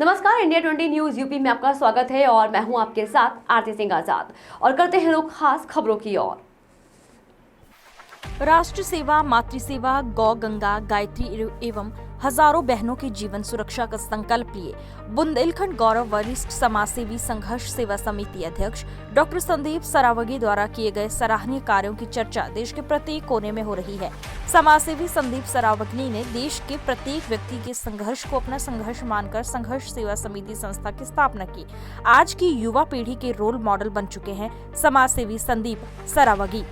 नमस्कार, India 20 news UP में आपका स्वागत है और मैं हूं आपके साथ आरती सिंह आजाद। और करते हैं रुख खास खबरों की ओर। राष्ट्र सेवा, मातृ सेवा, गौ गंगा, गायत्री एवं हजारों बहनों की जीवन सुरक्षा का संकल्प लिए बुंदेलखंड गौरव वरिष्ठ समाज सेवी संघर्ष सेवा समिति अध्यक्ष डॉक्टर संदीप सरावगी द्वारा किए गए सराहनीय कार्यों की चर्चा देश के प्रत्येक कोने में हो रही है। समाज सेवी संदीप सरावगी ने देश के प्रत्येक व्यक्ति के संघर्ष को अपना संघर्ष मानकर संघर्ष सेवा समिति संस्था की स्थापना की। आज की युवा पीढ़ी के रोल मॉडल बन चुके हैं समाज सेवी संदीप सरावगी।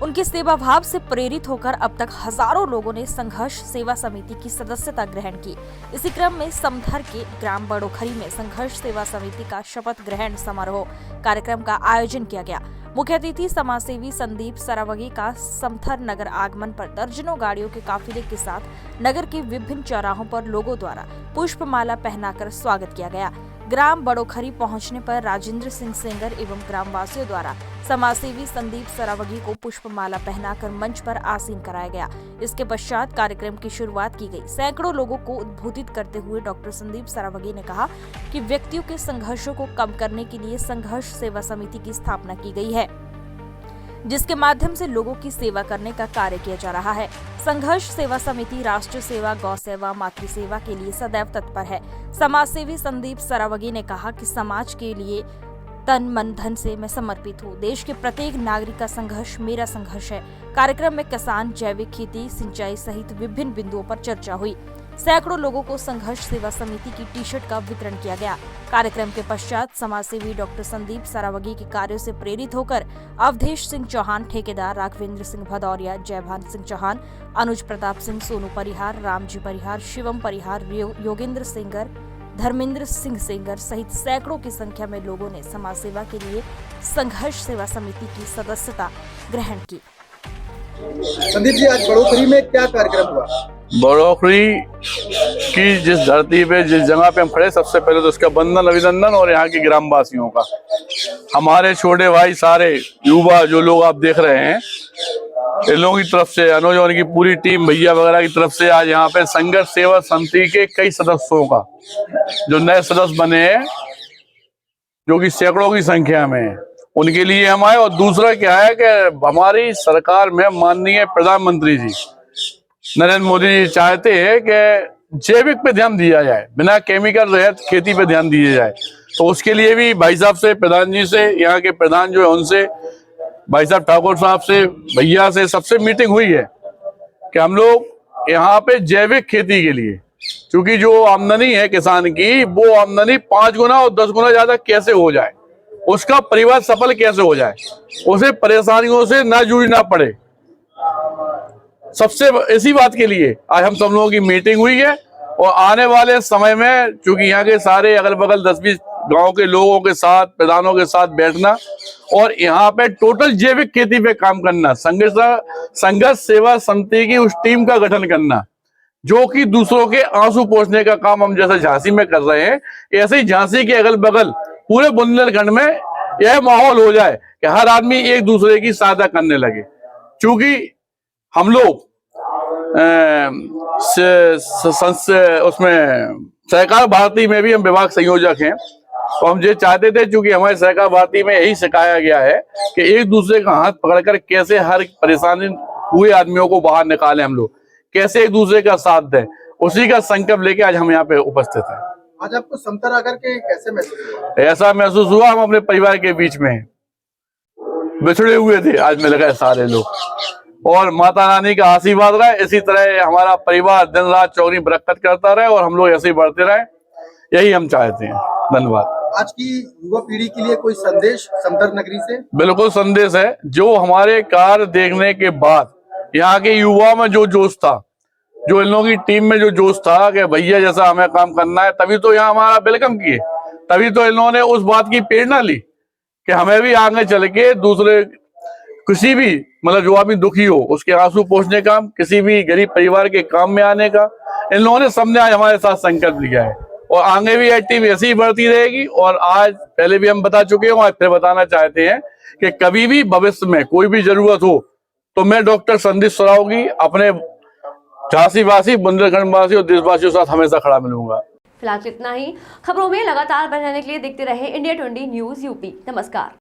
उनके सेवा भाव से प्रेरित होकर अब तक हजारों लोगों ने संघर्ष सेवा समिति की सदस्यता ग्रहण की। इसी क्रम में समथर के ग्राम बड़ोखरी में संघर्ष सेवा समिति का शपथ ग्रहण समारोह कार्यक्रम का आयोजन किया गया। मुख्य अतिथि समाज सेवी संदीप सरावगी का समथर नगर आगमन पर दर्जनों गाड़ियों के काफिले के साथ नगर के विभिन्न चौराहों पर लोगों द्वारा पुष्पमाला पहनाकर स्वागत किया गया। ग्राम बड़ोखरी पहुंचने पर राजेंद्र सिंह सेंगर एवं ग्रामवासियों द्वारा समाजसेवी संदीप सरावगी को पुष्पमाला पहनाकर मंच पर आसीन कराया गया। इसके पश्चात कार्यक्रम की शुरुआत की गई। सैकड़ों लोगों को उद्बोधित करते हुए डॉक्टर संदीप सरावगी ने कहा कि व्यक्तियों के संघर्षों को कम करने के लिए संघर्ष सेवा समिति की स्थापना की गई है, जिसके माध्यम से लोगों की सेवा करने का कार्य किया जा रहा है। संघर्ष सेवा समिति राष्ट्र सेवा, गौ सेवा, मातृ सेवा के लिए सदैव तत्पर है। समाज सेवी संदीप सरावगी ने कहा कि समाज के लिए तन मन धन से मैं समर्पित हूँ। देश के प्रत्येक नागरिक का संघर्ष मेरा संघर्ष है। कार्यक्रम में किसान, जैविक खेती, सिंचाई सहित विभिन्न बिंदुओं पर चर्चा हुई। सैकड़ों लोगों को संघर्ष सेवा समिति की टी शर्ट का वितरण किया गया। कार्यक्रम के पश्चात समाजसेवी डॉक्टर संदीप सरावगी के कार्यों से प्रेरित होकर अवधेश सिंह चौहान, ठेकेदार राघवेंद्र सिंह भदौरिया, जयभान सिंह चौहान, अनुज प्रताप सिंह, सोनू परिहार, रामजी परिहार, शिवम परिहार, योगेंद्र सेंगर, धर्मेंद्र सिंह सेंगर सहित सैकड़ों की संख्या में लोगों ने समाज सेवा के लिए संघर्ष सेवा समिति की सदस्यता ग्रहण की। संदीप जी, आज बड़ोखरी में क्या कार्यक्रम हुआ? बड़ोखरी की जिस धरती पे, जिस जगह पे हम खड़े, सबसे पहले तो उसका बंधन अभिनंदन और यहाँ के ग्रामवासियों का, हमारे छोटे भाई, सारे युवा जो लोग आप देख रहे हैं, इन लोगों की तरफ से, अनुज और की पूरी टीम, भैया वगैरह की तरफ से आज यहाँ पे संघर्ष सेवा समिति के कई सदस्यों का, जो नए सदस्य बने हैं, जो कि सैकड़ों की संख्या में है, उनके लिए हम आए। और दूसरा क्या है कि हमारी सरकार में माननीय प्रधानमंत्री जी नरेंद्र मोदी जी चाहते हैं कि जैविक पे ध्यान दिया जाए, बिना केमिकल रहित खेती पे ध्यान दिया जाए। तो उसके लिए भी भाई साहब से, प्रधान जी से, यहाँ के प्रधान जो है उनसे, भाई साहब ठाकुर साहब से, भैया से, सबसे मीटिंग हुई है कि हम लोग यहाँ पे जैविक खेती के लिए, क्योंकि जो आमदनी है किसान की, वो आमदनी 5 गुना और 10 गुना ज्यादा कैसे हो जाए, उसका परिवार सफल कैसे हो जाए, उसे परेशानियों से ना जूझना पड़े, सबसे इसी बात के लिए आज हम सब लोगों की मीटिंग हुई है। और आने वाले समय में, चूंकि यहाँ के सारे अगल बगल 10-20 गांव के लोगों के साथ, प्रधानों के साथ बैठना और यहाँ पे टोटल जैविक खेती पे काम करना, संघर्ष सेवा समिति की उस टीम का गठन करना, जो कि दूसरों के आंसू पोंछने का काम हम जैसे झांसी में कर रहे हैं, ऐसे ही झांसी के अगल बगल पूरे बुंदेलखंड में यह माहौल हो जाए कि हर आदमी एक दूसरे की सहायता करने लगे। चूंकि हम लोग उसमें सहकार भारती में भी हम विभाग संयोजक हैं, तो हम ये चाहते थे, चूंकि हमारे सहकार भारती में यही सिखाया गया है कि एक दूसरे का हाथ पकड़कर कैसे हर परेशानी हुए आदमियों को बाहर निकालें, हम लोग कैसे एक दूसरे का साथ दें, उसी का संकल्प लेके आज हम यहाँ पे उपस्थित हैं। आज आपको समथर आकर के कैसे महसूस हुआ? ऐसा महसूस हुआ हम अपने परिवार के बीच में बिछड़े हुए थे, आज मिल गए सारे लोग, और माता रानी का आशीर्वाद रहे, इसी तरह हमारा परिवार दिन रात चौगनी बरकत करता रहे और हम लोग ऐसे ही बढ़ते रहे, यही हम चाहते हैं। धन्यवाद। आज की युवा पीढ़ी के लिए कोई संदेश समथर नगरी से? बिल्कुल संदेश है। जो हमारे कार्य देखने के बाद यहाँ के युवा में जो जोश था, जो इन लोगों की टीम में जो जोश था कि भैया जैसा हमें काम करना है, तभी तो यहाँ हमारा वेलकम किए, तभी तो इन लोगों ने उस बात की प्रेरणा ली कि हमें भी आगे चल के दूसरे किसी भी, मतलब जो आदमी दुखी हो उसके आंसू पोंछने का, किसी भी गरीब परिवार के काम में आने का, इन लोगों ने सबने आज हमारे साथ संकल्प लिया है। और आगे भी टीम ऐसी ही बढ़ती रहेगी। और आज पहले भी हम बता चुके हैं, आज फिर बताना चाहते हैं कि कभी भी भविष्य में कोई भी जरूरत हो तो मैं डॉक्टर संदीप सरावगी अपने झांसी वासी, बुंदेलखंड वासी और देशवासियों के साथ हमेशा खड़ा मिलूंगा। फिलहाल इतना ही। खबरों में लगातार बने रहने के लिए देखते रहे इंडिया 20 न्यूज़ यूपी। नमस्कार।